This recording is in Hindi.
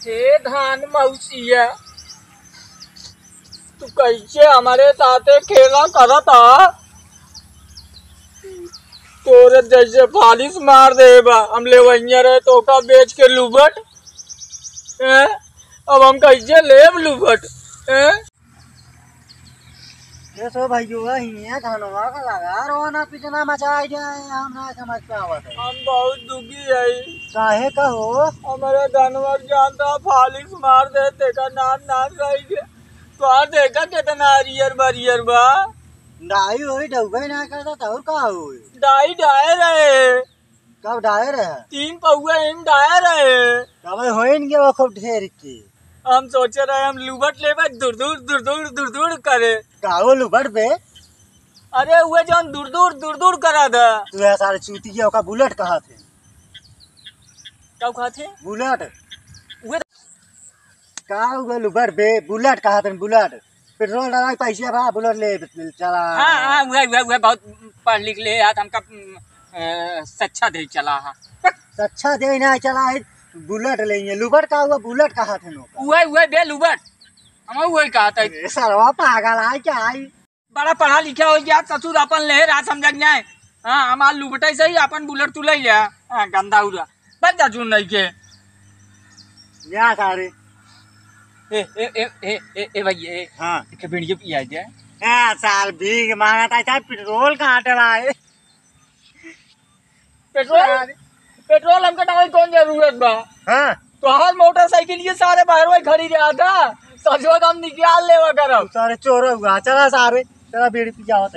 हे धान मौसिया, तू कैसे हमारे साथे खेला करता? तोरे जैसे फालिश मार दे बा हम ले वहीं रहे तो का बेच के लुबट है। अब हम कैसे लेब लुबट है? ये सो भाइयों हिया धनवा का लगा रोना पिटना मचाई जाए हम ना समझ पावत है। हम बहुत दुखी है। काहे का हो? हमारे धनवा जानता फालिश मार देते का नान नान रही के तो देखा कितना हरियर बरियर बा। डाई होई डूबे ना करता तो और का होई? डाई डाए रहे। कब डाए रहे? 3 पौआ इन डाए रहे। कब होइन के वो खूब ढेर की। हम सोचे रहे हम लुबट लेबे दूर दूर दूर दूर दूर दूर करे। काहो लुबट बे? अरे हुए जौन दूर दूर करा था। तू ये सारे चूतिया का बुलेट कहा थे? कब कहा थे? बुलेट हुए का हुए लुबट बे? बुलेट कहा थे? बुलेट पेट्रोल डाला पैसे बा बुलेट ले चला। हाँ हुए बहुत पढ़ लिख ले यार हमका सच्चा दे चला है। अच्छा दे ना चला है बुलेट लेंगे। लुबट का हुआ बुलेट कहा थे नो? हुए बे लुबट हम हुए कहा था। सरवा पागल है क्या आई? बड़ा पढ़ा लिखा हो गया ससुर अपन ले रात समझ जाए। हाँ हमार लुबटे से ही अपन बुलेट तू ले लिया। हाँ गंदा हुआ बच जा चुन नहीं के या सारे ए भैया हाँ के वीडियो पे आ जाए। हाँ साल भीग मांगा था पेट्रोल कहाँ डला है? पेट्रोल हमको डाले कौन जरूरत बा? हाँ तो हर मोटरसाइकिल ये सारे बाहर में खड़ी रहा था। सजवा हम निकाल लेवा करो। सारे चोर हुआ चला सारे चला बीड़ी पी जाओ।